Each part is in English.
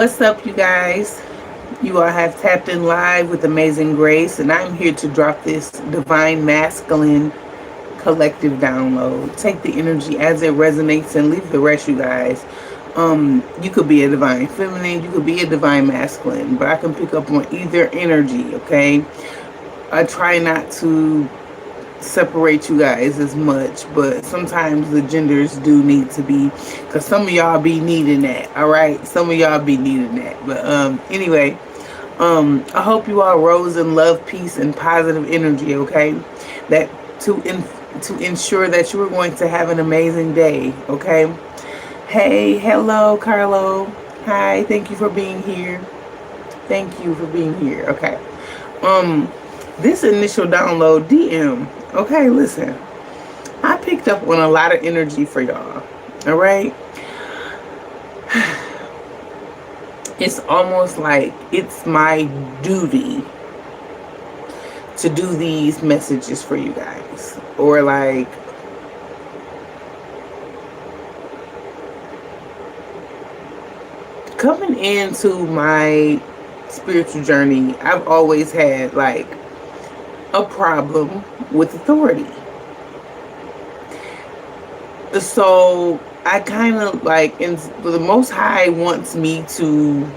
What's up, you guys? You all have tapped in live with Amazing Grace, and I'm here to drop this divine masculine collective download. Take the energy as it resonates and leave the rest, you guys. You could be a divine feminine, you could be a divine masculine, but I can pick up on either energy, okay? I try not to separate you guys as much, but sometimes the genders do need to be, because some of y'all be needing that. All right, some of y'all be needing that. But anyway, I hope you all rose in love, peace, and positive energy. Okay, that to ensure that you are going to have an amazing day. Okay. Hey, hello, Carlo. Hi, thank you for being here. Thank you for being here. Okay. This initial download DM. Okay, listen. I picked up on a lot of energy for y'all. All right. It's almost like it's my duty to do these messages for you guys. Or like coming into my spiritual journey, I've always had like a problem with authority. So I kind of like, in the Most High wants me to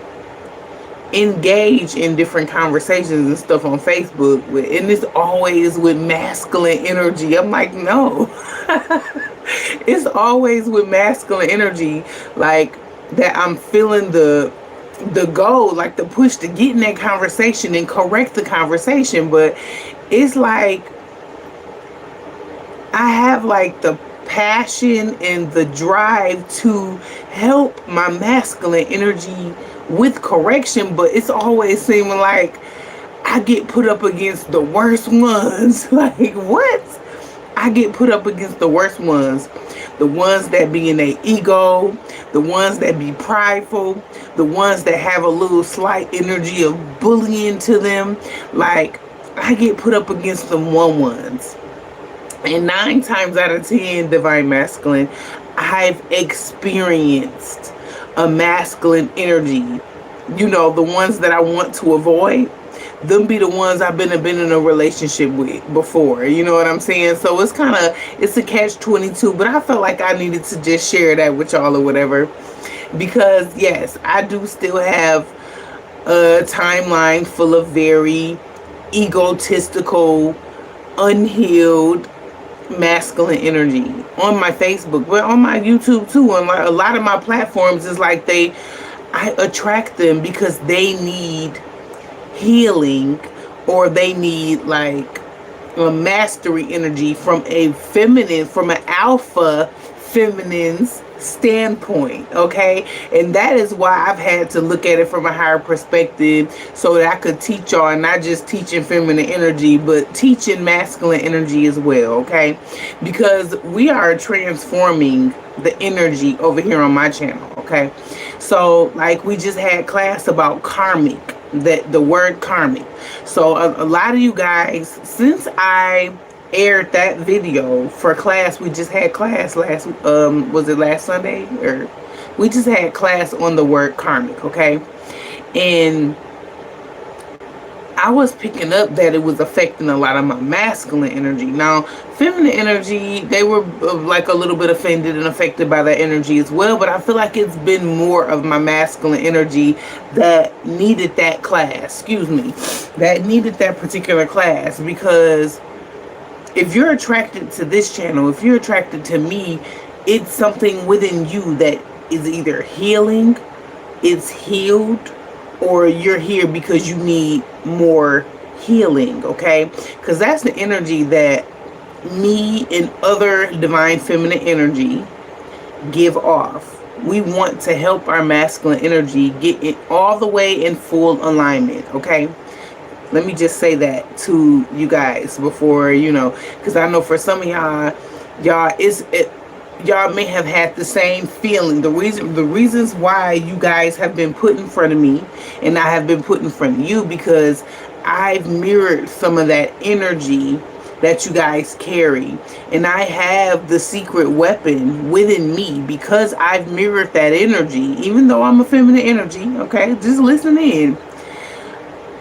engage in different conversations and stuff on Facebook with, and it's always with masculine energy. I'm like, no. It's always with masculine energy, like that I'm feeling the goal, like the push to get in that conversation and correct the conversation. But it's like I have like the passion and the drive to help my masculine energy with correction, but it's always seeming like I get put up against the worst ones. Like, what? I get put up against the worst ones. The ones that be in their ego, the ones that be prideful, the ones that have a little slight energy of bullying to them. Like, I get put up against the ones. And 9 times out of 10, divine masculine, I've experienced a masculine energy. You know, the ones that I want to avoid, them be the ones I've been in a relationship with before. You know what I'm saying? So it's a catch-22. But I felt like I needed to just share that with y'all or whatever. Because, yes, I do still have a timeline full of very egotistical, unhealed, masculine energy on my Facebook, but on my YouTube too. On a lot of my platforms, is like I attract them because they need healing, or they need like a mastery energy from an alpha feminine's standpoint. Okay, and that is why I've had to look at it from a higher perspective, so that I could teach y'all, and not just teaching feminine energy, but teaching masculine energy as well. Okay, because we are transforming the energy over here on my channel. Okay, so like we just had class about karmic, that the word karmic. So a lot of you guys, since I aired that video for class, we just had class last was it last Sunday, or we just had class on the word karmic. Okay, and I was picking up that it was affecting a lot of my masculine energy. Now, feminine energy, they were like a little bit offended and affected by that energy as well. But I feel like it's been more of my masculine energy that needed that class. Excuse me. That needed that particular class. Because if you're attracted to this channel, if you're attracted to me, it's something within you that is either healing, it's healed, or you're here because you need more healing. Okay, because that's the energy that me and other divine feminine energy give off. We want to help our masculine energy get it all the way in full alignment. Okay, let me just say that to you guys before, because I know for some of y'all y'all may have had the same feeling. The reasons why you guys have been put in front of me and I have been put in front of you, because I've mirrored some of that energy that you guys carry. And I have the secret weapon within me because I've mirrored that energy. Even though I'm a feminine energy, okay, just listen in.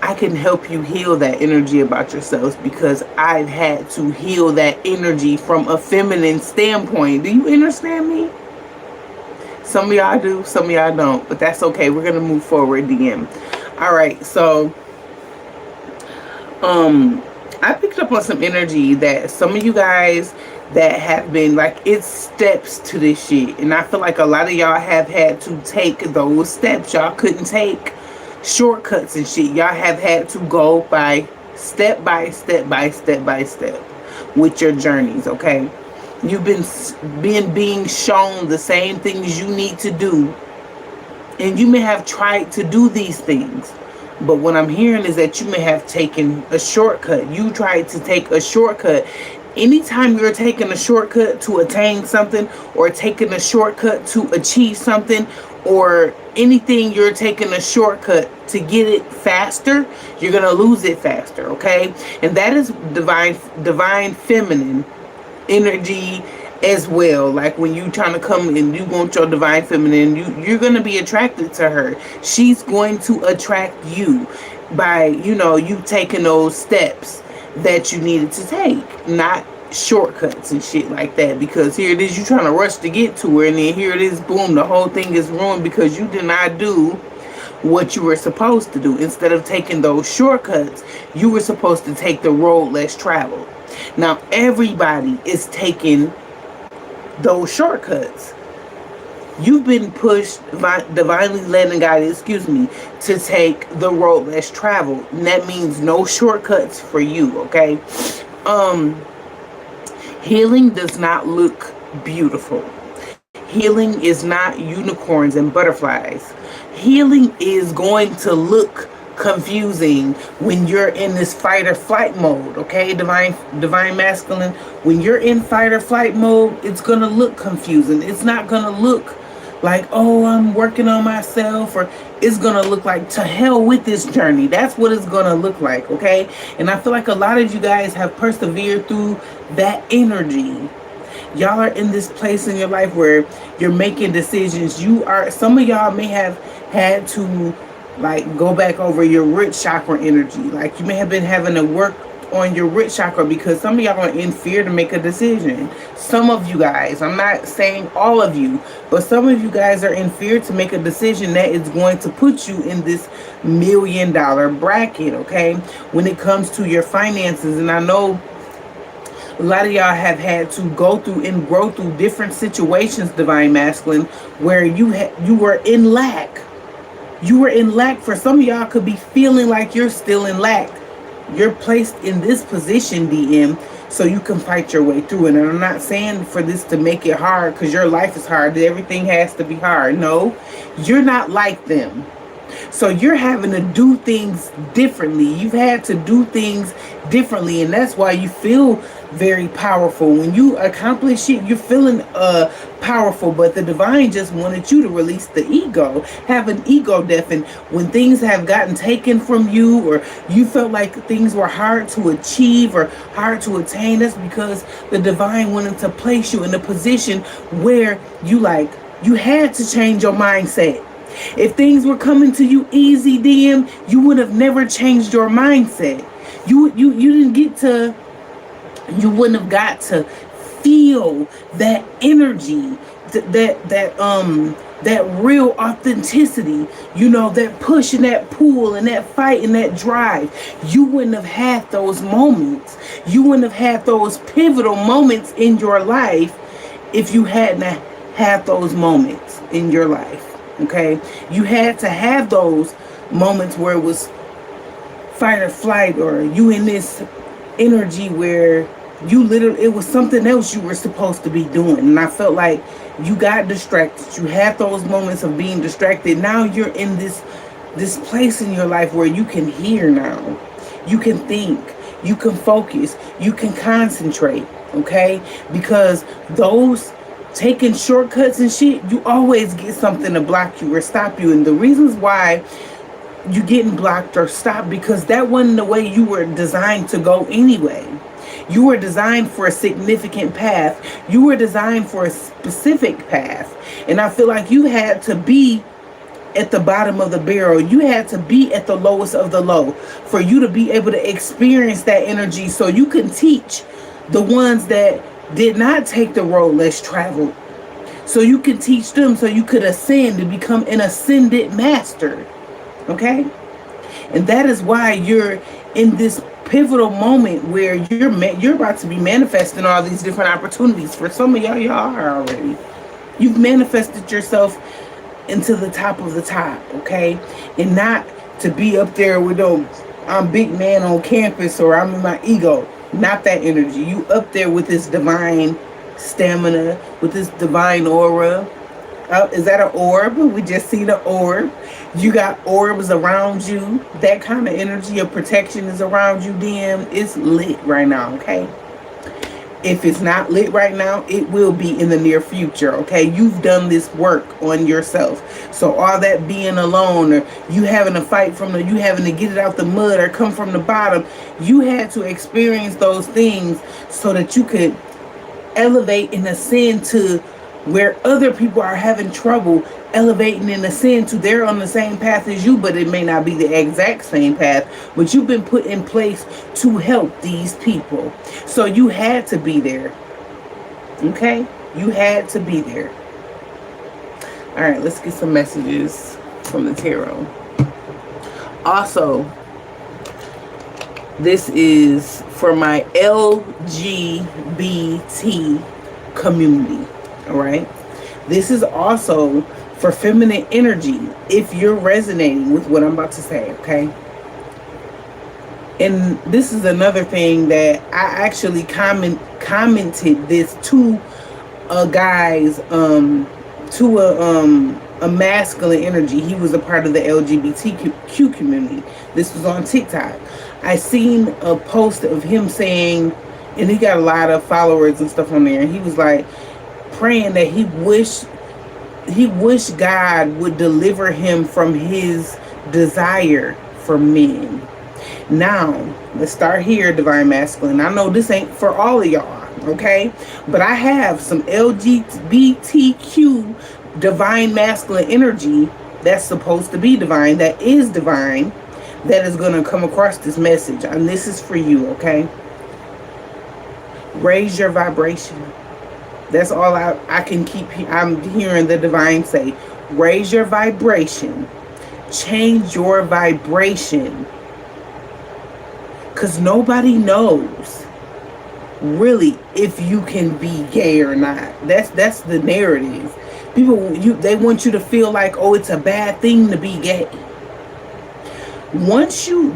I can help you heal that energy about yourselves because I've had to heal that energy from a feminine standpoint. Do you understand me? Some of y'all do, some of y'all don't, but that's okay. We're gonna move forward again. All right, so I picked up on some energy that some of you guys that have been like, it's steps to this shit, and I feel like a lot of y'all have had to take those steps. Y'all couldn't take shortcuts and shit. Y'all have had to go by step by step by step by step with your journeys. Okay, you've been being shown the same things you need to do, and you may have tried to do these things, but what I'm hearing is that you may have taken a shortcut. You tried to take a shortcut. Anytime you're taking a shortcut to attain something, or taking a shortcut to achieve something, or anything, you're taking a shortcut to get it faster, you're gonna lose it faster. Okay, and that is divine feminine energy as well. Like when you trying to come and you want your divine feminine, you're going to be attracted to her. She's going to attract you by, you taking those steps that you needed to take, not shortcuts and shit like that. Because here it is, you trying to rush to get to her, and then here it is, boom, the whole thing is ruined because you did not do what you were supposed to do. Instead of taking those shortcuts, you were supposed to take the road less traveled. Now everybody is taking those shortcuts. You've been pushed, divinely led and guided, to take the road less traveled. And that means no shortcuts for you, okay? Healing does not look beautiful. Healing is not unicorns and butterflies. Healing is going to look confusing when you're in this fight or flight mode. Okay, divine masculine, when you're in fight or flight mode, it's gonna look confusing. It's not gonna look like, oh, I'm working on myself, or it's gonna look like, to hell with this journey. That's what it's gonna look like. Okay, and I feel like a lot of you guys have persevered through that energy. Y'all are in this place in your life where you're making decisions. Some of y'all may have had to like go back over your root chakra energy. Like you may have been having to work on your root chakra because some of y'all are in fear to make a decision. Some of you guys, I'm not saying all of you, but some of you guys are in fear to make a decision that is going to put you in this $1 million bracket. Okay, when it comes to your finances. And I know a lot of y'all have had to go through and grow through different situations, divine masculine, where you were in lack. You were in lack. For some of y'all could be feeling like you're still in lack. You're placed in this position, DM, so you can fight your way through it. And I'm not saying for this to make it hard, because your life is hard. Everything has to be hard. No, you're not like them. So you're having to do things differently. You've had to do things differently, and that's why you feel very powerful. When you accomplish it, you're feeling powerful, but the divine just wanted you to release the ego, have an ego death. And when things have gotten taken from you, or you felt like things were hard to achieve or hard to attain, that's because the divine wanted to place you in a position where you had to change your mindset. If things were coming to you easy, DM, you would have never changed your mindset. You didn't get to, you wouldn't have got to feel that energy, that real authenticity, that push and that pull and that fight and that drive. You wouldn't have had those moments. You wouldn't have had those pivotal moments in your life if you hadn't had those moments in your life. Okay, you had to have those moments where it was fight or flight, or you in this energy where it was something else you were supposed to be doing. And I felt like you got distracted. You had those moments of being distracted. Now you're in this place in your life where you can hear now. You can think. You can focus. You can concentrate. Okay, because those taking shortcuts and shit, you always get something to block you or stop you. And the reasons why you getting blocked or stopped, because that wasn't the way you were designed to go anyway. You were designed for a significant path. You were designed for a specific path. And I feel like you had to be at the bottom of the barrel. You had to be at the lowest of the low for you to be able to experience that energy, so you can teach the ones that did not take the road less traveled. So you can teach them, so you could ascend and become an ascended master. Okay? And that is why you're in this pivotal moment where you're about to be manifesting all these different opportunities. For some of y'all are already. You've manifested yourself into the top of the top, okay? And not to be up there with I'm big man on campus, or I'm in my ego. Not that energy. You up there with this divine stamina, with this divine aura. Is that an orb? We just seen an orb. You got orbs around you. That kind of energy of protection is around you. Damn, it's lit right now, okay? If it's not lit right now, it will be in the near future, okay? You've done this work on yourself. So all that being alone, or you having to fight you having to get it out the mud or come from the bottom, you had to experience those things so that you could elevate and ascend to where other people are having trouble elevating and ascend to. They're on the same path as you, but it may not be the exact same path, but you've been put in place to help these people. So you had to be there. Okay? You had to be there. All right, let's get some messages from the tarot. Also, this is for my LGBT community. All right? This is also for feminine energy, if you're resonating with what I'm about to say, okay? And this is another thing that I actually commented this to a guy's, to a masculine energy. He was a part of the LGBTQ community. This was on TikTok. I seen a post of him saying, and he got a lot of followers and stuff on there, and he was like praying that he wished God would deliver him from his desire for men. Now, let's start here, Divine Masculine. I know this ain't for all of y'all, okay? But I have some LGBTQ Divine Masculine energy that's supposed to be divine, that is divine, that is going to come across this message. And this is for you, okay? Raise your vibration. That's all I can keep. I'm hearing the divine say, raise your vibration. Change your vibration. Because nobody knows really if you can be gay or not. That's the narrative. People, they want you to feel like, oh, it's a bad thing to be gay. Once you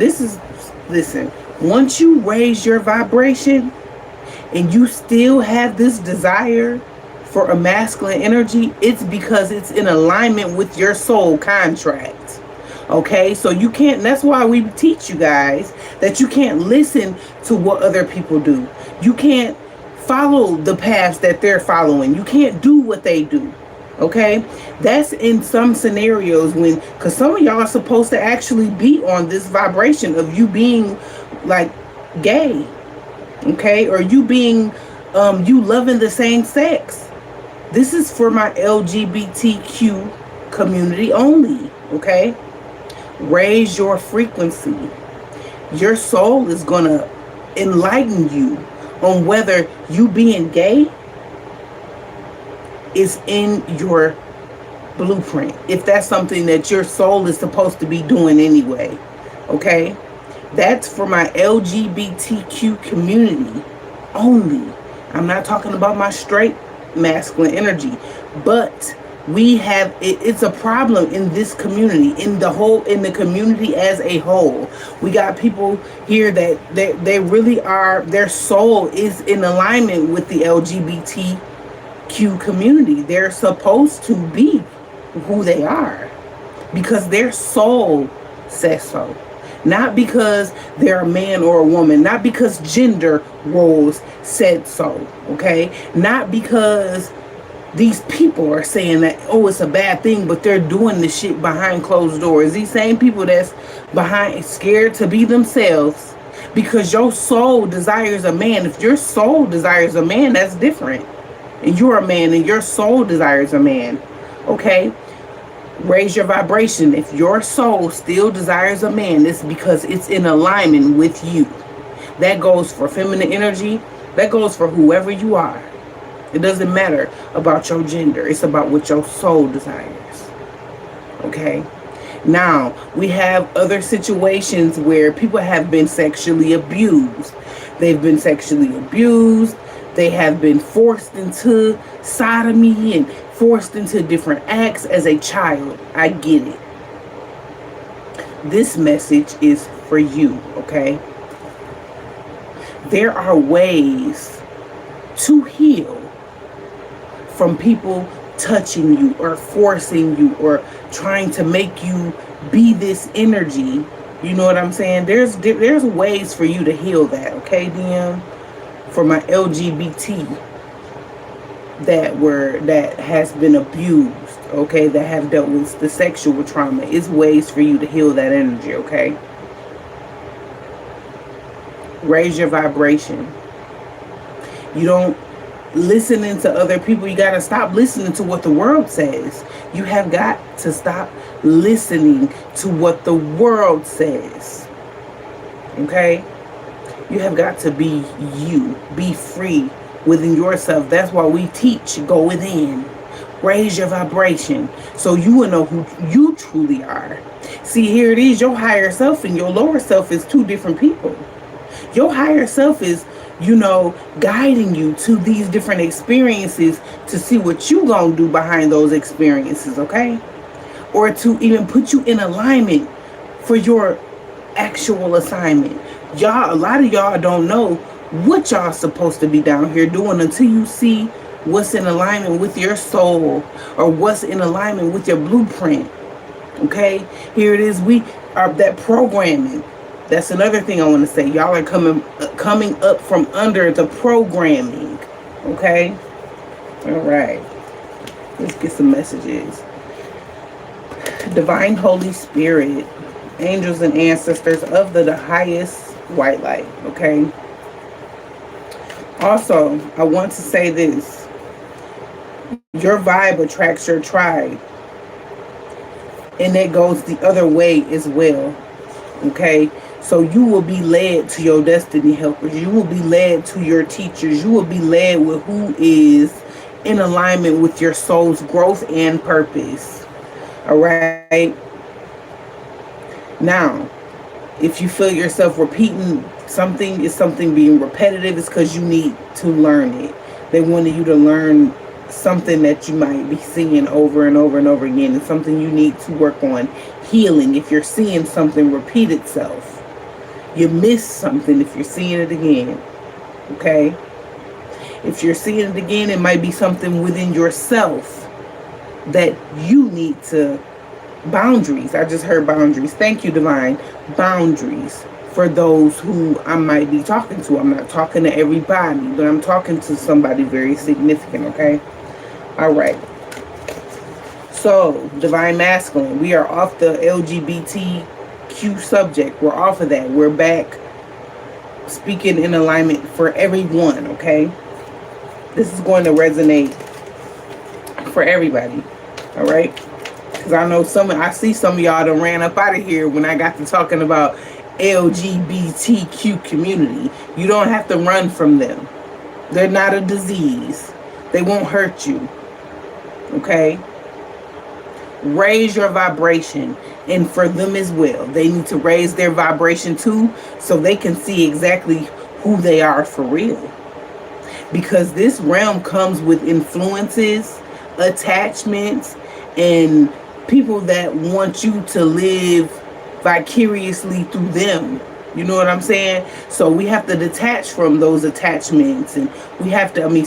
raise your vibration, and you still have this desire for a masculine energy, it's because it's in alignment with your soul contract. Okay, so you can't, that's why we teach you guys that you can't listen to what other people do. You can't follow the paths that they're following. You can't do what they do. Okay, that's in some scenarios because some of y'all are supposed to actually be on this vibration of you being like gay. Okay, or you being you loving the same sex. This is for my LGBTQ community only. Okay, raise your frequency. Your soul is gonna enlighten you on whether you being gay is in your blueprint, if that's something that your soul is supposed to be doing anyway. Okay, that's for my LGBTQ community only. I'm not talking about my straight masculine energy, but we have it's a problem in this community, in the community as a whole. We got people here that they really are, their soul is in alignment with the LGBTQ community. They're supposed to be who they are because their soul says so. Not because they're a man or a woman. Not because gender roles said so. Okay? Not because these people are saying that, oh, it's a bad thing, but they're doing this shit behind closed doors. These same people that's scared to be themselves because your soul desires a man. If your soul desires a man, that's different. And you're a man and your soul desires a man. Okay? Raise your vibration. If your soul still desires a man, it's because it's in alignment with you. That goes for feminine energy. That goes for whoever you are. It doesn't matter about your gender. It's about what your soul desires. Okay? Now, we have other situations where people have been sexually abused. They've been sexually abused. They have been forced into sodomy and forced into different acts as a child. I get it. This message is for you, okay? There are ways to heal from people touching you or forcing you or trying to make you be this energy. You know what I'm saying? There's ways for you to heal that, okay, DM? For my LGBT that has been abused, okay, that have dealt with the sexual trauma, is ways for you to heal that energy, okay? Raise your vibration. You don't listening to other people. You got to stop listening to what the world says. You have got to stop listening to what the world says. Okay? You have got to be you. Be free within yourself. That's why we teach go within. Raise your vibration so you will know who you truly are. See, here it is. Your higher self and your lower self is two different people. Your higher self is, guiding you to these different experiences to see what you gonna do behind those experiences, okay? Or to even put you in alignment for your actual assignment. Y'all, a lot of y'all don't know what y'all supposed to be down here doing until you see what's in alignment with your soul or what's in alignment with your blueprint, okay? Here it is. We are that programming. That's another thing I want to say. Y'all are coming up from under the programming. Okay? All right. Let's get some messages. Divine Holy Spirit, angels and ancestors of the highest white light. Okay? Also, I want to say this. Your vibe attracts your tribe. And that goes the other way as well. Okay? So you will be led to your destiny helpers. You will be led to your teachers. You will be led with who is in alignment with your soul's growth and purpose. All right. Now, if you feel yourself repeating something, is something being repetitive, it's because you need to learn it. They wanted you to learn something that you might be seeing over and over and over again. It's something you need to work on healing. If you're seeing something repeat itself, you miss something if you're seeing it again. Okay? If you're seeing it again, it might be something within yourself that you need to... Boundaries. I just heard boundaries. Thank you, Divine. Boundaries for those who I might be talking to. I'm not talking to everybody, but I'm talking to somebody very significant, okay? All right. So, Divine Masculine. We are off the LGBTQ subject. We're off of that. We're back speaking in alignment for everyone, okay? This is going to resonate for everybody, all right? Because I see some of y'all that ran up out of here when I got to talking about LGBTQ community. You don't have to run from them. They're not a disease. They won't hurt you, okay? Raise your vibration, and for them as well. They need to raise their vibration too, so they can see exactly who they are for real. Because this realm comes with influences, attachments, and people that want you to live vicariously through them. You know what I'm saying? So we have to detach from those attachments, and we have to, we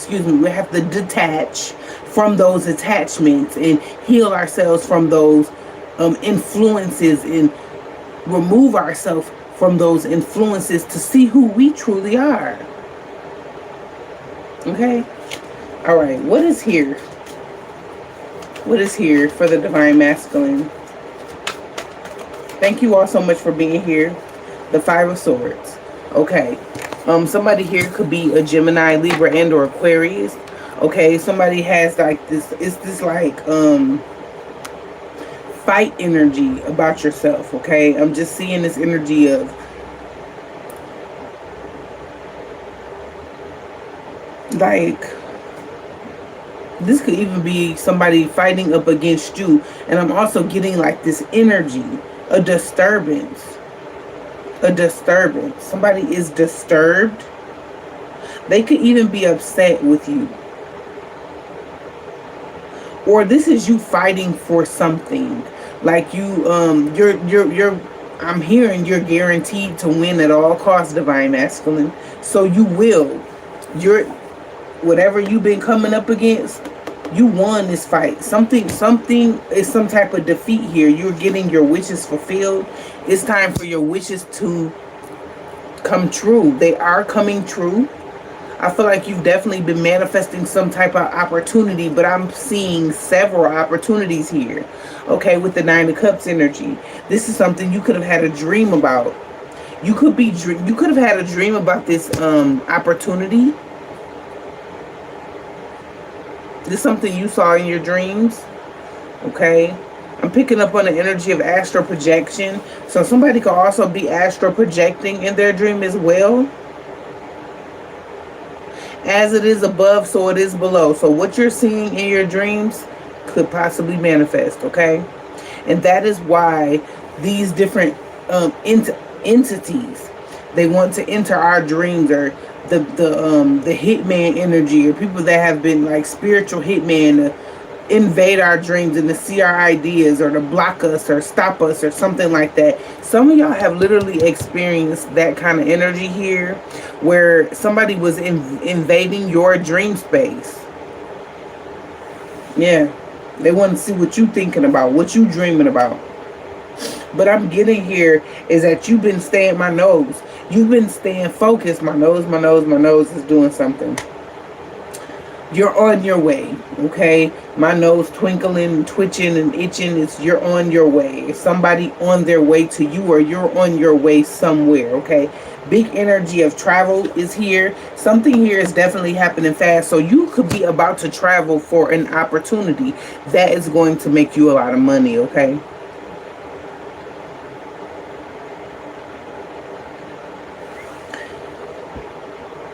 have to detach from those attachments and heal ourselves from those influences and remove ourselves from those influences to see who we truly are. Okay? All right. What is here? What is here for the Divine Masculine? Thank you all so much for being here. The Five of Swords. Okay. Somebody here could be a Gemini, Libra, and or Aquarius. Okay, somebody has like this, it's this like fight energy about yourself. Okay, I'm just seeing this energy of like, this could even be somebody fighting up against you. And I'm also getting like this energy, a disturbance. A disturbance. Somebody is disturbed. They could even be upset with you. Or this is you fighting for something. Like you're I'm hearing you're guaranteed to win at all costs, Divine Masculine. So you will. You're, whatever you've been coming up against, you won this fight. Something is some type of defeat here. You're getting your wishes fulfilled. It's time for your wishes to come true. They are coming true. I feel like you've definitely been manifesting some type of opportunity, but I'm seeing several opportunities here. Okay, with the Nine of Cups energy. This is something you could have had a dream about. You could have had a dream about this opportunity. This is something you saw in your dreams. Okay. I'm picking up on the energy of astral projection. So somebody could also be astral projecting in their dream as well. As it is above, so it is below. So what you're seeing in your dreams could possibly manifest, okay? And that is why these different entities, they want to enter our dreams, or the hitman energy, or people that have been like spiritual hitman, invade our dreams and to see our ideas, or to block us or stop us or something like that. Some of y'all have literally experienced that kind of energy here, where somebody was invading your dream space. Yeah, they want to see what you thinking about, what you dreaming about. But I'm getting here is that you've been staying, my nose, you've been staying focused. My nose is doing something. You're on your way, okay? My nose twinkling, twitching, and itching. You're on your way. It's somebody on their way to you, or you're on your way somewhere, okay? Big energy of travel is here. Something here is definitely happening fast. So you could be about to travel for an opportunity that is going to make you a lot of money, okay?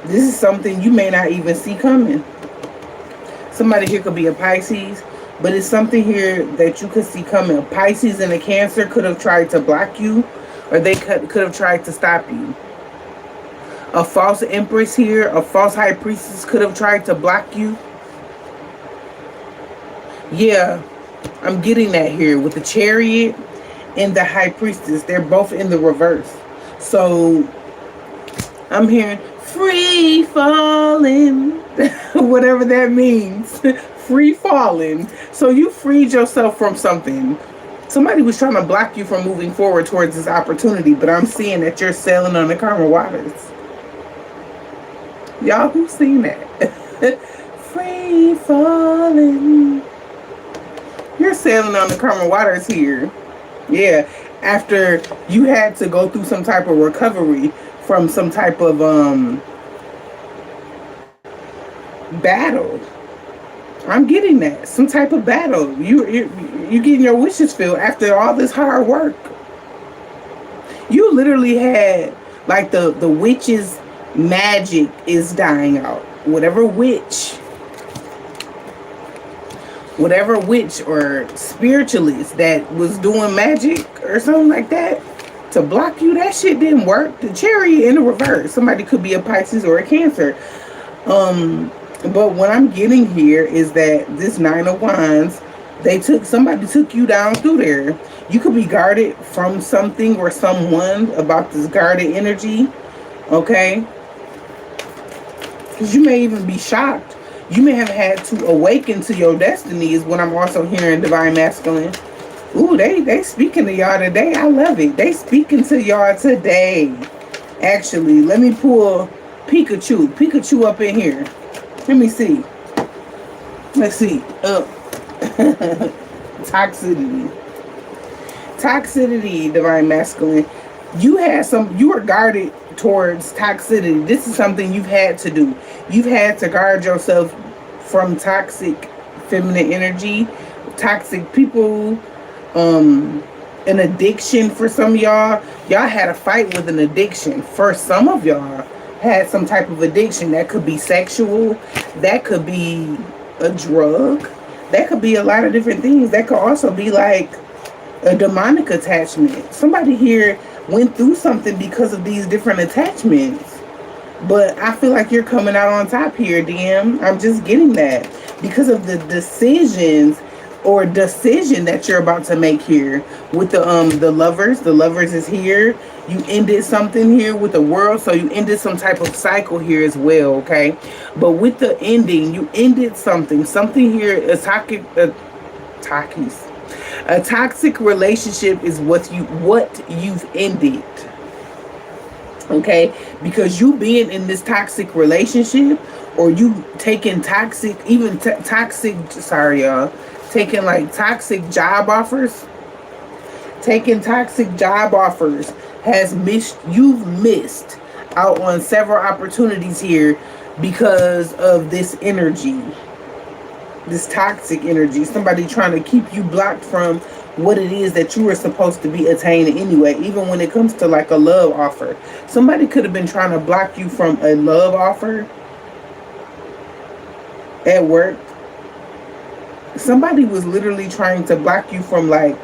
This is something you may not even see coming. Somebody here could be a Pisces, but it's something here that you could see coming. A Pisces and a Cancer could have tried to block you, or they could have tried to stop you. A false Empress here, a false High Priestess could have tried to block you. Yeah, I'm getting that here with the Chariot and the High Priestess. They're both in the reverse. So I'm hearing free falling, whatever that means. Free falling. So you freed yourself from something. Somebody was trying to block you from moving forward towards this opportunity, but I'm seeing that you're sailing on the karma waters. Y'all, who's seen that? Free falling. You're sailing on the karma waters here. Yeah, after you had to go through some type of recovery from some type of battle. I'm getting that. Some type of battle. You getting your wishes filled after all this hard work. You literally had like the witch's magic is dying out. Whatever witch or spiritualist that was doing magic or something like that to block you, that shit didn't work. The Chariot in the reverse. Somebody could be a Pisces or a Cancer. But what I'm getting here is that this Nine of Wands, somebody took you down through there. You could be guarded from something or someone about this guarded energy, okay? Because you may even be shocked. You may have had to awaken to your destiny is what I'm also hearing, Divine Masculine. Ooh, they speaking to y'all today. I love it. They speaking to y'all today. Actually, let me pull Pikachu up in here. Let me see. Let's see. Toxicity, Divine Masculine. You were guarded towards toxicity. This is something you've had to do. You've had to guard yourself from toxic feminine energy, toxic people, an addiction for some of y'all. Y'all had a fight with an addiction. For some of y'all had some type of addiction. That could be sexual, that could be a drug, that could be a lot of different things. That could also be like a demonic attachment. Somebody here went through something because of these different attachments. But I feel like you're coming out on top here, DM. I'm just getting that. Because of the decisions or decision that you're about to make here with the lovers. The lovers is here. You ended something here with the world, so you ended some type of cycle here as well, okay? But with the ending, you ended something. Something here, a toxic relationship is what you've ended. Okay? Because you being in this toxic relationship, or you taking toxic, even toxic, sorry y'all, taking like toxic job offers, you've missed out on several opportunities here because of this energy, this toxic energy. Somebody trying to keep you blocked from what it is that you were supposed to be attaining anyway. Even when it comes to like a love offer, somebody could have been trying to block you from a love offer at work. Somebody was literally trying to block you from like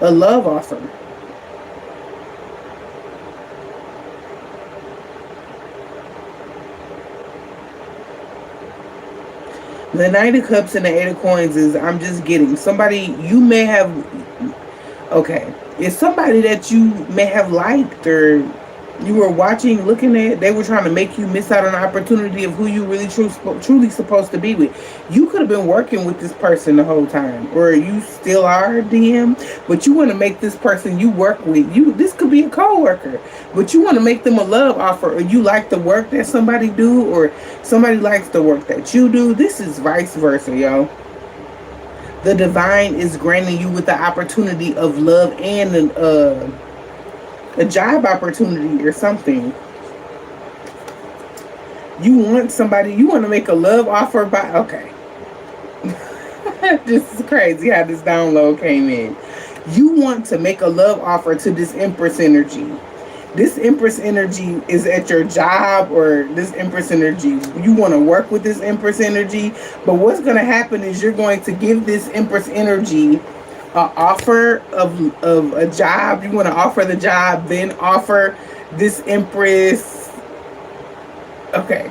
a love offer. The Knight of Cups and the Eight of Coins is, I'm just getting somebody you may have, okay, it's somebody that you may have liked, or you were watching, looking at, they were trying to make you miss out on an opportunity of who you really truly supposed to be with. You could have been working with this person the whole time, or you still are, DM, but you want to make this person you work with, this could be a co-worker, but you want to make them a love offer, or you like the work that somebody do, or somebody likes the work that you do. This is vice versa, yo. The divine is granting you with the opportunity of love and a job opportunity or something. You want somebody, you want to make a love offer by, okay. This is crazy how this download came in. You want to make a love offer to this Empress energy. This Empress energy is at your job, or this Empress energy, you want to work with this Empress energy. But what's going to happen is you're going to give this Empress energy offer of a job. You want to offer the job, then offer this Empress. Okay,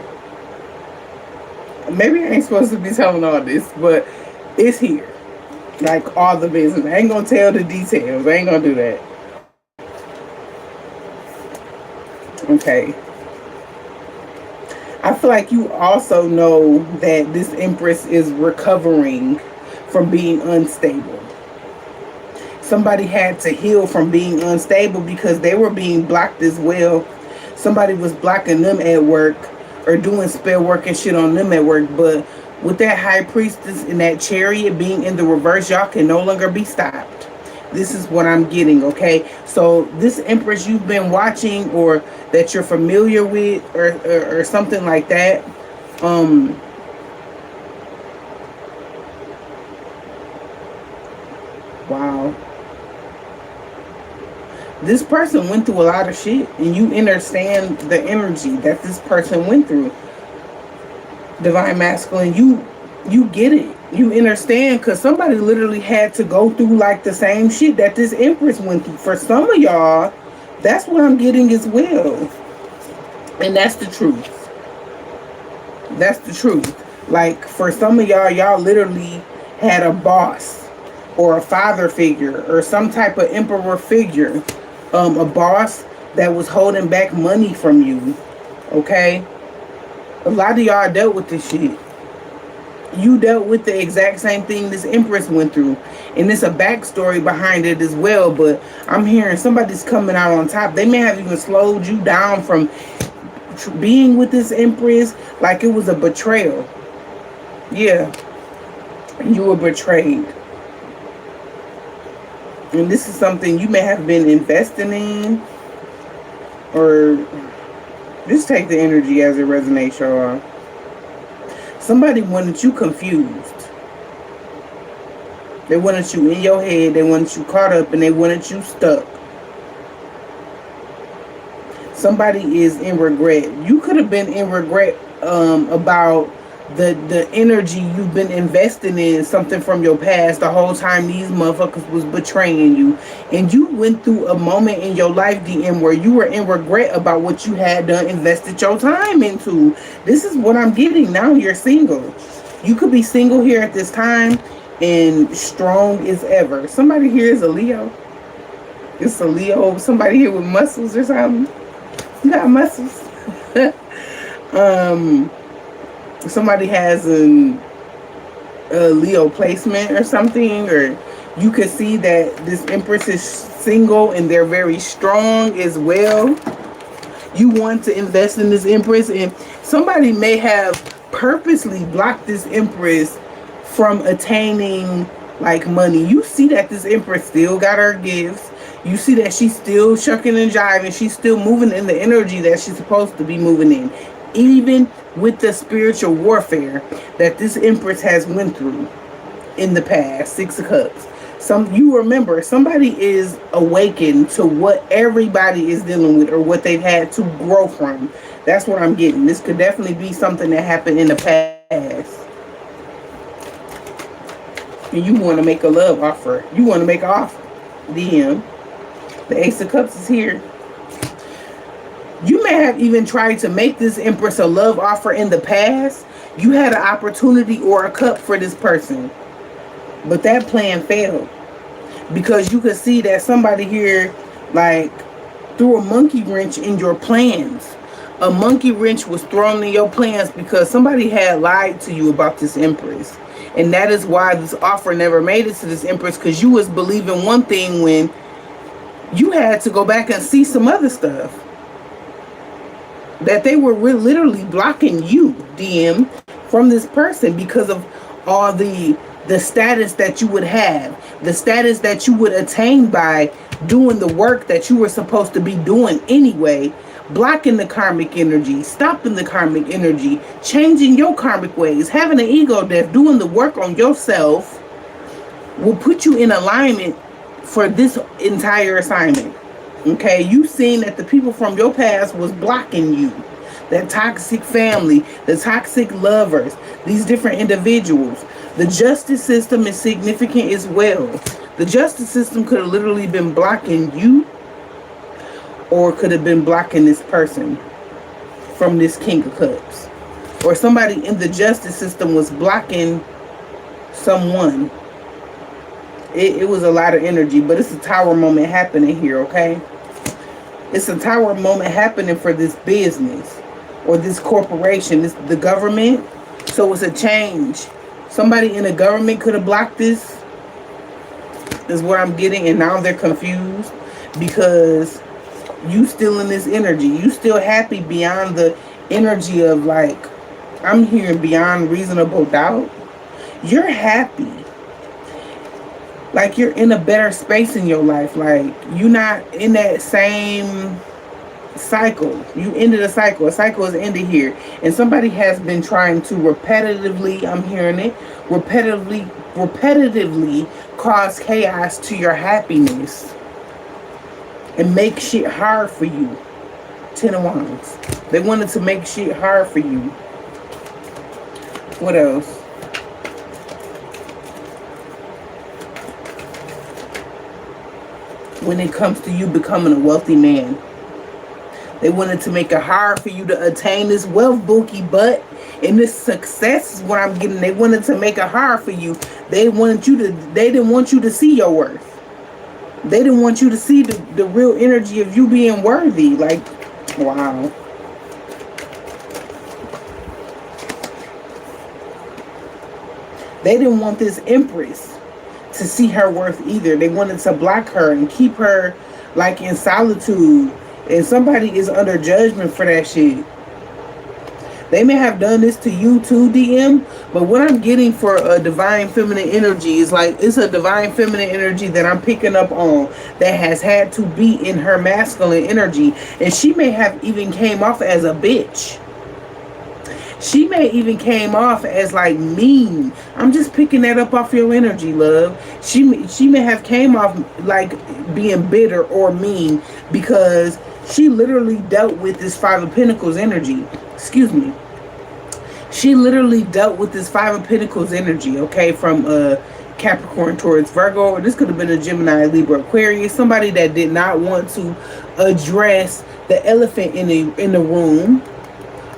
maybe I ain't supposed to be telling all this, but it's here, like all the business. I ain't gonna tell the details. I ain't gonna do that. Okay, I feel like you also know that this Empress is recovering from being unstable. Somebody had to heal from being unstable because they were being blocked as well. Somebody was blocking them at work, or doing spell work and shit on them at work. But with that High Priestess and that Chariot being in the reverse, y'all can no longer be stopped. This is what I'm getting, okay? So this Empress you've been watching, or that you're familiar with, or something like that, wow. This person went through a lot of shit, and you understand the energy that this person went through. Divine Masculine, you get it. You understand, because somebody literally had to go through like the same shit that this Empress went through. For some of y'all, that's what I'm getting as well. And that's the truth. That's the truth. Like, for some of y'all, y'all literally had a boss, or a father figure, or some type of emperor figure, a boss that was holding back money from you, okay? A lot of y'all dealt with this shit. You dealt with the exact same thing this Empress went through. And there's a backstory behind it as well, but I'm hearing somebody's coming out on top. They may have even slowed you down from being with this Empress, like it was a betrayal. Yeah. You were betrayed. And this is something you may have been investing in, or Just take the energy as it resonates, y'all. Somebody wanted you confused. They wanted you in your head. They wanted you caught up, and they wanted you stuck. Somebody is in regret. You could have been in regret about the energy you've been investing in something from your past the whole time these motherfuckers was betraying you. And you went through a moment in your life, DM, where you were in regret about what you had done, invested your time into. This is what I'm getting. Now you're single. You could be single here at this time and strong as ever. Somebody here is a Leo. It's a Leo. Somebody here with muscles or something. You got muscles. Somebody has a Leo placement or something, or you could see that this Empress is single and they're very strong as well. You want to invest in this Empress, and somebody may have purposely blocked this Empress from attaining like money. You see that this Empress still got her gifts. You see that she's still shucking and jiving. She's still moving in the energy that she's supposed to be moving in. Even with the spiritual warfare that this Empress has went through in the past. Six of Cups. You remember, somebody is awakened to what everybody is dealing with or what they've had to grow from. That's what I'm getting. This could definitely be something that happened in the past. And you want to make a love offer. You want to make an offer. DM. The Ace of Cups is here. You may have even tried to make this Empress a love offer in the past. You had an opportunity or a cup for this person. But that plan failed. Because you could see that somebody here, like, threw a monkey wrench in your plans. A monkey wrench was thrown in your plans because somebody had lied to you about this Empress. And that is why this offer never made it to this Empress, because you was believing one thing when you had to go back and see some other stuff. That they were literally blocking you, DM, from this person because of all the status that you would have. The status that you would attain by doing the work that you were supposed to be doing anyway. Blocking the karmic energy, stopping the karmic energy, changing your karmic ways, having an ego death, doing the work on yourself will put you in alignment for this entire assignment. Okay, you seen that the people from your past was blocking you. That toxic family, the toxic lovers, these different individuals. The justice system is significant as well. The justice system could have literally been blocking you, or could have been blocking this person from this King of Cups. Or somebody in the justice system was blocking someone. It was a lot of energy, but it's a tower moment happening here, okay? It's a tower moment happening for this business or this corporation, the government. So it's a change. Somebody in the government could have blocked this, is what I'm getting, and now they're confused because you still in this energy. You still happy beyond the energy of, like, I'm hearing beyond reasonable doubt. You're happy. Like you're in a better space in your life. Like you're not in that same cycle. You ended a cycle. A cycle is ended here. And somebody has been trying to repetitively, I'm hearing it, repetitively cause chaos to your happiness. And make shit hard for you. Ten of Wands. They wanted to make shit hard for you. What else? When it comes to you becoming a wealthy man. They wanted to make it hard for you to attain this wealth, Bookie, but and this success is what I'm getting. They wanted to make it hard for you. They didn't want you to see your worth. They didn't want you to see the real energy of you being worthy. Like, wow. They didn't want this Empress to see her worth either. They wanted to block her and keep her like in solitude. And somebody is under judgment for that shit. They may have done this to you too, DM, but what I'm getting for a divine feminine energy is like, it's a divine feminine energy that I'm picking up on that has had to be in her masculine energy. And she may have even came off as a bitch. She may even came off as like mean. I'm just picking that up off your energy, love. She may have came off like being bitter or mean because she literally dealt with this Five of Pentacles energy. Excuse me. She literally dealt with this Five of Pentacles energy, okay, from Capricorn, Taurus, Virgo, or this could have been a Gemini, Libra, Aquarius, somebody that did not want to address the elephant in the room,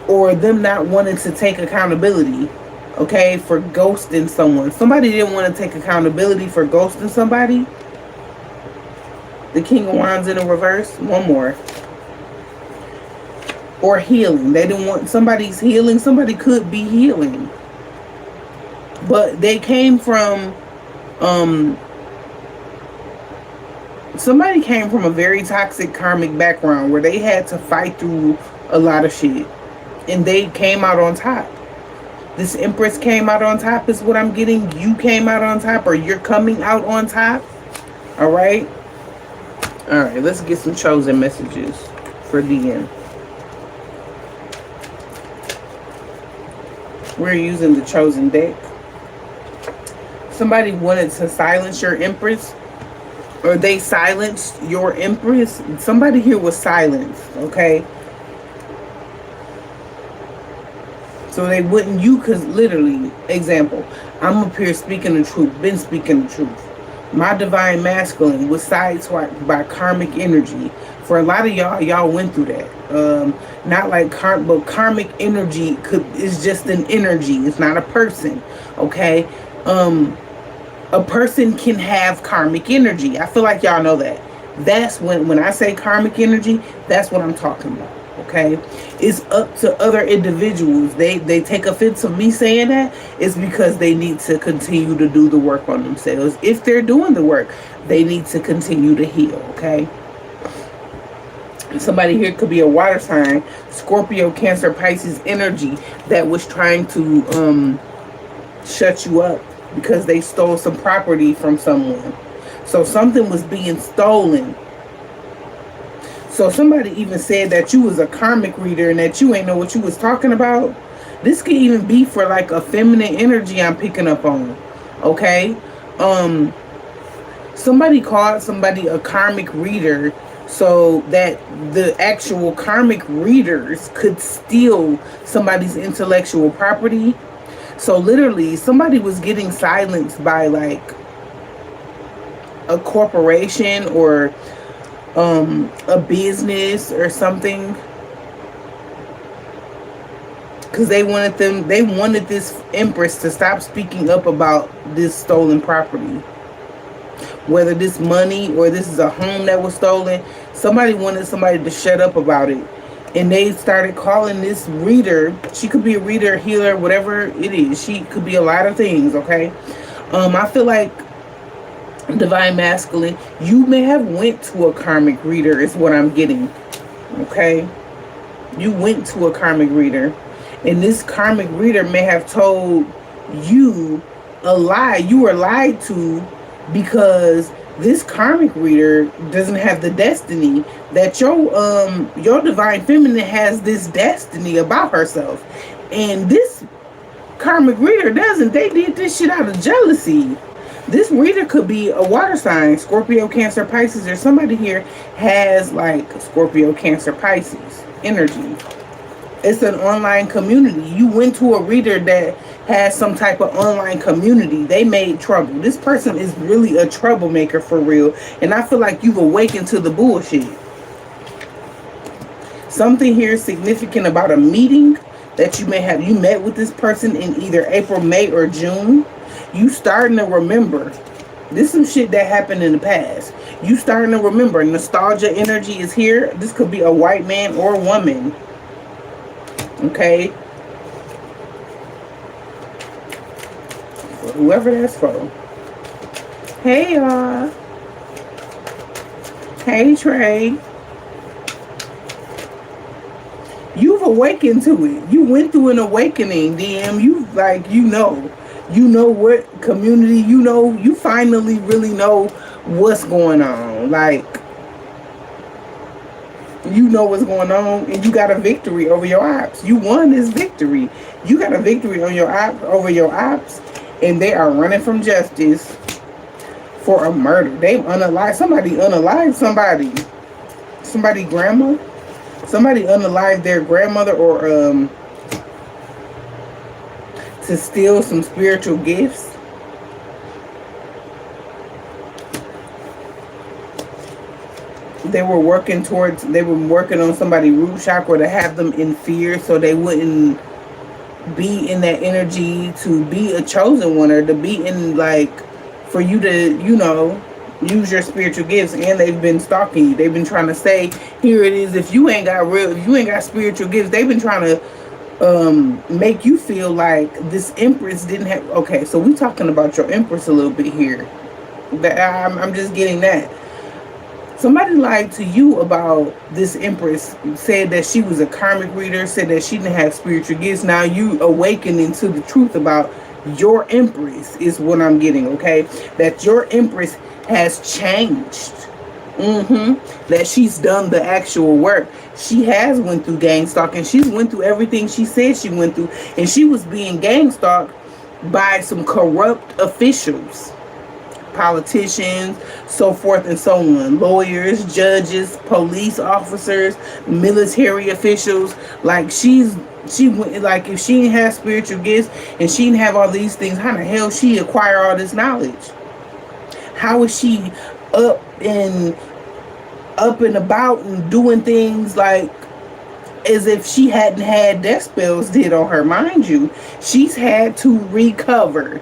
or them not wanting to take accountability, okay, for ghosting someone. Somebody didn't want to take accountability for ghosting somebody. The King of Wands in the reverse. One more. Or healing. They didn't want somebody's healing. Somebody could be healing. But they came from, somebody came from a very toxic karmic background where they had to fight through a lot of shit. And they came out on top. This Empress came out on top is what I'm getting. You came out on top, or you're coming out on top. Alright? Alright, let's get some chosen messages for DM. We're using the chosen deck. Somebody wanted to silence your Empress, or they silenced your Empress. Somebody here was silenced, okay? So they wouldn't, you, because literally, example, I'm up here speaking the truth, been speaking the truth. My divine masculine was sideswiped by karmic energy. For a lot of y'all went through that. Not like but karmic energy is just an energy. It's not a person, okay? A person can have karmic energy. I feel like y'all know that. That's when I say karmic energy, that's what I'm talking about. Okay, it's up to other individuals. They take offense of me saying that. It's because they need to continue to do the work on themselves. If they're doing the work, they need to continue to heal. Okay, somebody here could be a water sign, Scorpio, Cancer, Pisces energy that was trying to shut you up because they stole some property from someone. So something was being stolen. So somebody even said that you was a karmic reader and that you ain't know what you was talking about. This could even be for like a feminine energy I'm picking up on. Okay? Somebody called somebody a karmic reader so that the actual karmic readers could steal somebody's intellectual property. So literally somebody was getting silenced by like a corporation or a business or something, because they wanted this Empress to stop speaking up about this stolen property, whether this money or this is a home that was stolen. Somebody wanted somebody to shut up about it, and they started calling this reader. She could be a reader, healer, whatever it is. She could be a lot of things. Okay, I feel like divine masculine, you may have went to a karmic reader is what I'm getting. Okay, you went to a karmic reader, and this karmic reader may have told you a lie. You were lied to because this karmic reader doesn't have the destiny that your divine feminine has. This destiny about herself, and this karmic reader doesn't. They did this shit out of jealousy. This reader could be a water sign, Scorpio, Cancer, Pisces, or somebody here has like Scorpio, Cancer, Pisces energy. It's an online community. You went to a reader that has some type of online community. They made trouble. This person is really a troublemaker for real. And I feel like you've awakened to the bullshit. Something here is significant about a meeting that you may have. You met with this person in either April, May, or June. You starting to remember. This is some shit that happened in the past. You starting to remember. Nostalgia energy is here. This could be a white man or a woman. Okay? For whoever that's for. Hey, y'all. Hey, Trey. You've awakened to it. You went through an awakening, DM. You like you know what community. You finally really know what's going on. Like you know what's going on, and you got a victory over your ops. You won this victory. You got a victory on your ops over your ops, and they are running from justice for a murder. They unalive somebody. Unalive somebody. Somebody grandma. Somebody unalive their grandmother, or to steal some spiritual gifts. They were working on somebody's root chakra to have them in fear so they wouldn't be in that energy to be a chosen one, or to be in, like, for you to, use your spiritual gifts. And they've been stalking you. They've been trying to say, here it is, if you ain't got spiritual gifts. They've been trying to make you feel like this empress didn't have. Okay, so we talking about your empress a little bit here. I'm just getting that. Somebody lied to you about this empress, said that she was a karmic reader, said that she didn't have spiritual gifts. Now you awakening to the truth about your empress is what I'm getting, okay? That your empress has changed. That she's done the actual work. She has went through gang stalking. She's went through everything she said she went through. And she was being gang stalked by some corrupt officials, politicians, so forth and so on, lawyers, judges, police officers, military officials. Like she went, like, if she didn't have spiritual gifts and she didn't have all these things, how the hell she acquire all this knowledge? How is she up and about and doing things like as if she hadn't had death spells did on her? Mind you, she's had to recover.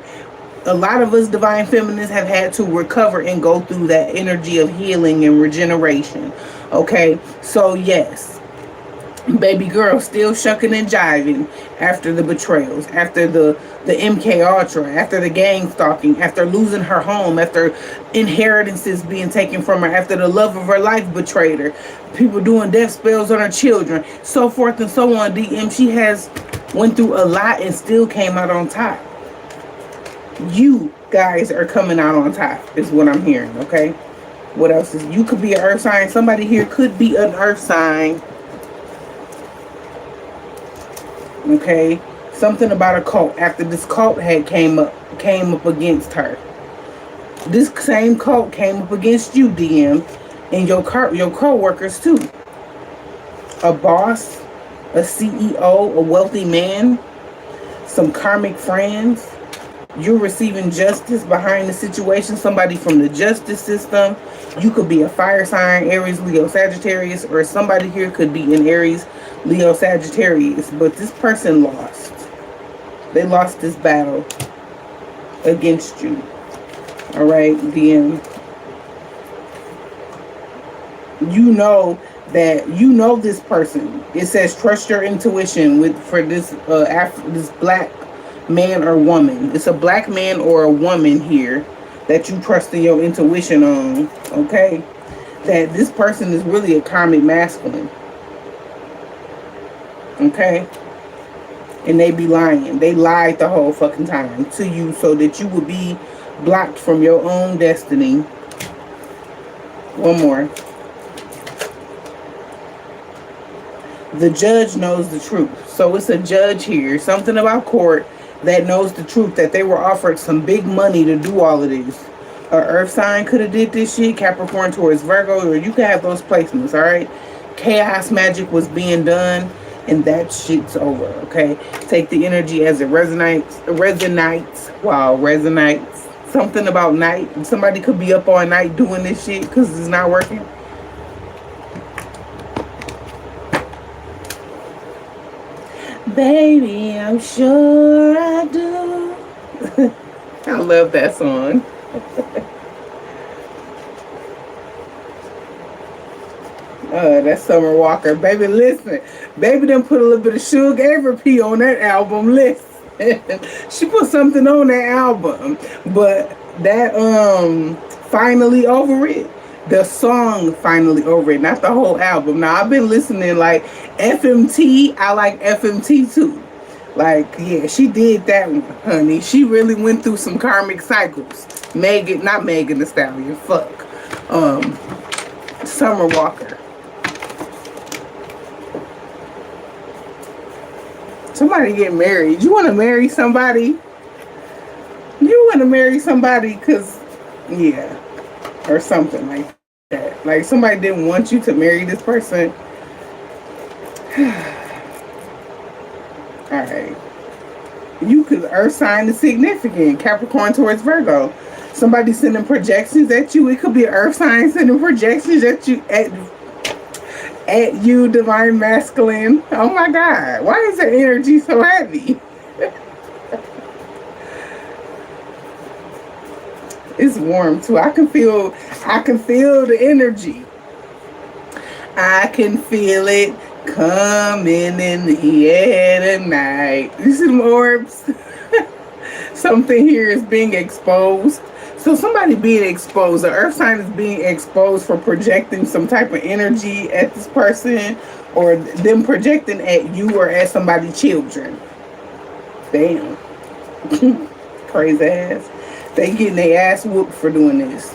A lot of us divine feminists have had to recover and go through that energy of healing and regeneration. Okay, so yes, baby girl still shucking and jiving after the betrayals, after the MK Ultra, after the gang stalking, after losing her home, after inheritances being taken from her, after the love of her life betrayed her, people doing death spells on her children, so forth and so on. DM, she has went through a lot and still came out on top. You guys are coming out on top is what I'm hearing, okay? What else is, you could be an earth sign. Somebody here could be an earth sign. Okay? Something about a cult. After this cult had came up against her. This same cult came up against you, DM, and your co-workers too. A boss, a CEO, a wealthy man, some karmic friends. You're receiving justice behind the situation. Somebody from the justice system. You could be a fire sign, Aries, Leo, Sagittarius, or somebody here could be in Aries, Leo, Sagittarius. But this person lost. They lost this battle against you. All right, DM. You know this person. It says trust your intuition for this this black man or woman. It's a black man or a woman here that you trust in your intuition on, okay? That this person is really a karmic masculine, okay? And they be lying. They lied the whole fucking time to you so that you would be blocked from your own destiny. One more. The judge knows the truth. So it's a judge here. Something about court that knows the truth, that they were offered some big money to do all of this. A earth sign could have did this shit, Capricorn towards Virgo, or you could have those placements, all right? Chaos magic was being done, and that shit's over, okay? Take the energy as it resonates. Something about night. Somebody could be up all night doing this shit because it's not working. Baby, I'm sure I do. I love that song. That's Summer Walker. Baby, listen. Baby done put a little bit of Sugar Avery P on that album. Listen. She put something on that album. But that, Finally Over It. the song Finally Over It, not the whole album. Now I've been listening like FMT. I like FMT too. Like, yeah, she did that one, honey. She really went through some karmic cycles. Megan, not Megan Thee Stallion, fuck. Summer Walker. Somebody get married. You want to marry somebody? You want to marry somebody because, yeah, or something like that. Like somebody didn't want you to marry this person. Alright. You could, earth sign is significant. Capricorn towards Virgo. Somebody sending projections at you. It could be an earth sign sending projections at you, at you, divine masculine. Oh my God. Why is the energy so heavy? It's warm too. I can feel the energy. I can feel it coming in the air tonight. You see them orbs? Something here is being exposed. So somebody being exposed, the earth sign is being exposed for projecting some type of energy at this person, or them projecting at you or at somebody's children. Damn. Crazy ass. They getting their ass whooped for doing this.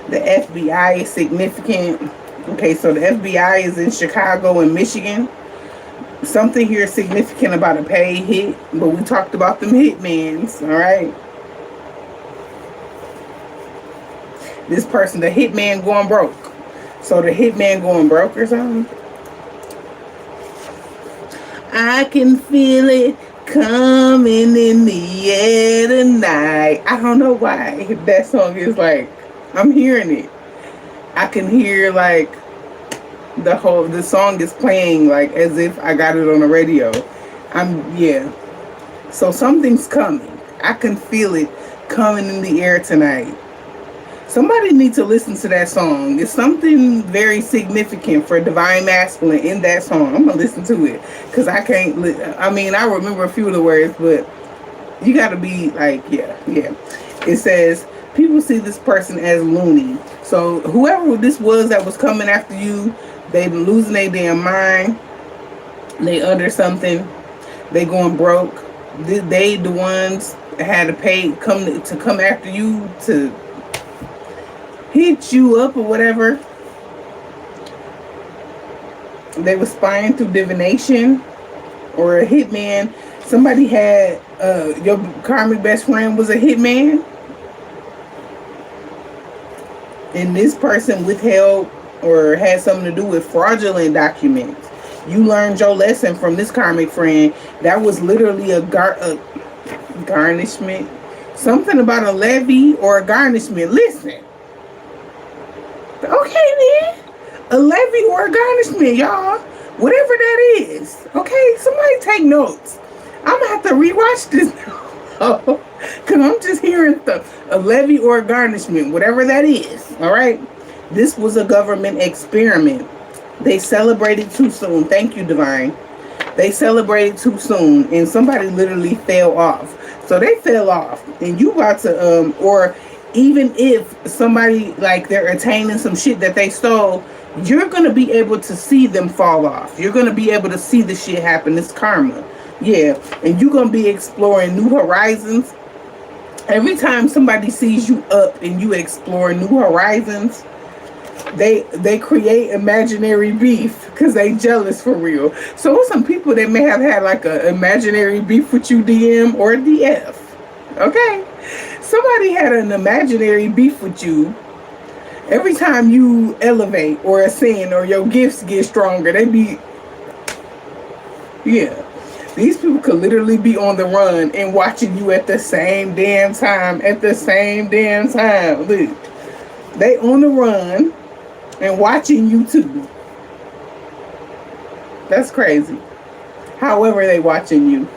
The FBI is significant. Okay, so the FBI is in Chicago and Michigan. Something here is significant about a paid hit, but we talked about them hitmans, all right? This person, the hitman going broke. So the hitman going broke or something? I can feel it coming in the air tonight. I don't know why that song is like, I'm hearing it. I can hear like the song is playing like as if I got it on the radio. Yeah. So something's coming. I can feel it coming in the air tonight. Somebody needs to listen to that song. It's something very significant for divine masculine in that song. I'm gonna listen to it because I can't. I mean, I remember a few of the words, but you gotta be like, yeah. It says people see this person as loony. So whoever this was that was coming after you, they losing their damn mind. They under something. They going broke. They the ones had to pay to come after you to hit you up or whatever. They were spying through divination or a hitman. Somebody had your karmic best friend was a hitman, and this person withheld or had something to do with fraudulent documents. You learned your lesson from this karmic friend. That was literally a garnishment. Something about a levy or a garnishment. Listen. Okay then. A levy or a garnishment, y'all. Whatever that is. Okay, somebody take notes. I'm gonna have to rewatch this now. Cause I'm just hearing a levy or a garnishment, whatever that is. Alright. This was a government experiment. They celebrated too soon. Thank you, Divine. They celebrated too soon and somebody literally fell off. So they fell off and you about to or even if somebody like they're attaining some shit that they stole, you're going to be able to see them fall off. You're going to be able to see the shit happen. It's karma. Yeah. And you're going to be exploring new horizons. Every time somebody sees you up and you explore new horizons, they create imaginary beef because they jealous for real. So some people that may have had like a imaginary beef with you DM or DF. Okay. Somebody had an imaginary beef with you. Every time you elevate or ascend or your gifts get stronger, they be, yeah. These people could literally be on the run and watching you at the same damn time. Look, they on the run and watching you too. That's crazy. However they watching you.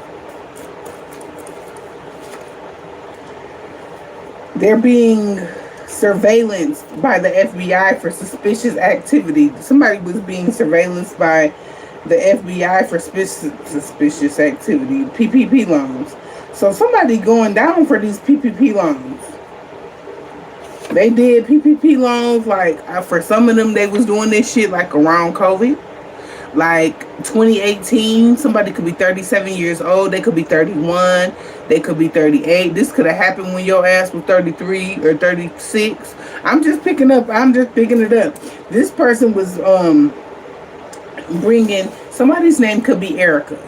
They're being surveillanced by the FBI for suspicious activity. Somebody was being surveillanced by the FBI for suspicious activity. PPP loans. So somebody going down for these PPP loans. They did PPP loans. Like for some of them, they was doing this shit like around COVID. Like 2018, somebody could be 37 years old. They could be 31. They could be 38. This could have happened when your ass was 33 or 36. I'm just picking it up. This person was bringing, somebody's name could be Erica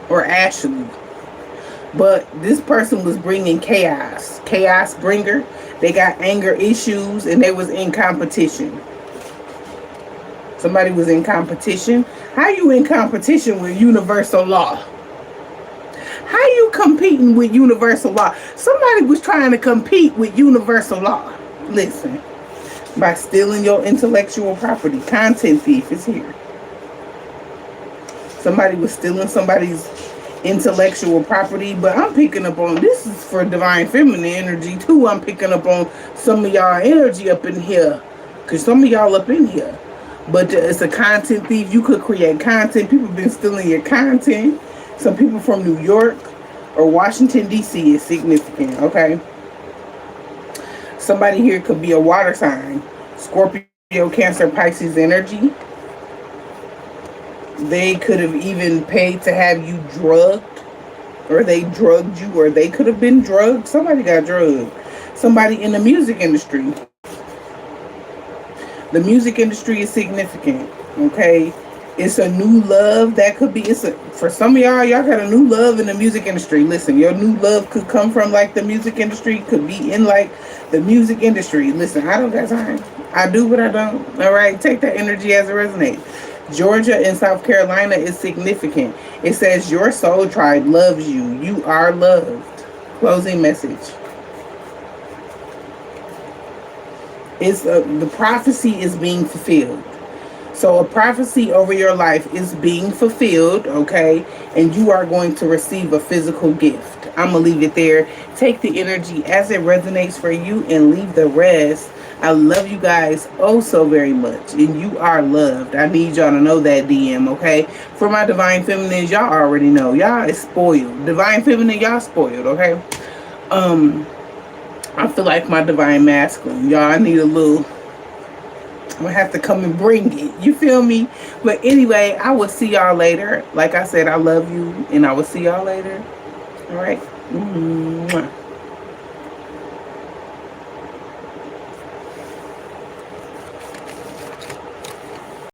or Ashley, but this person was bringing chaos bringer. They got anger issues and they was in competition. Somebody was in competition. How you in competition with universal law? How you competing with universal law? Somebody was trying to compete with universal law. Listen, by stealing your intellectual property. Content thief is here. Somebody was stealing somebody's intellectual property, but I'm picking up on, this is for divine feminine energy too. I'm picking up on some of y'all energy up in here, because some of y'all up in here. But it's a content thief. You could create content. People have been stealing your content. Some people from New York or Washington, D.C. is significant, okay? Somebody here could be a water sign. Scorpio, Cancer, Pisces energy. They could have even paid to have you drugged, or they drugged you, or they could have been drugged. Somebody got drugged. Somebody in the music industry. The music industry is significant, okay? It's a new love that could be, for some of y'all got a new love in the music industry. Listen, your new love could come from like the music industry, could be in like the music industry. Listen, I don't got time. I do, but I don't. All right, take that energy as it resonates. Georgia and South Carolina is significant. It says your soul tribe loves you. You are loved. Closing message. The prophecy is being fulfilled. So a prophecy over your life is being fulfilled, okay? And you are going to receive a physical gift. I'm going to leave it there. Take the energy as it resonates for you and leave the rest. I love you guys oh so very much. And you are loved. I need y'all to know that, DM, okay? For my divine feminines, y'all already know. Y'all is spoiled. Divine feminine, y'all spoiled, okay? I feel like my divine masculine. Y'all, I need a little, I'm gonna have to come and bring it. You feel me? But anyway, I will see y'all later. Like I said, I love you, and I will see y'all later. All right. Mwah.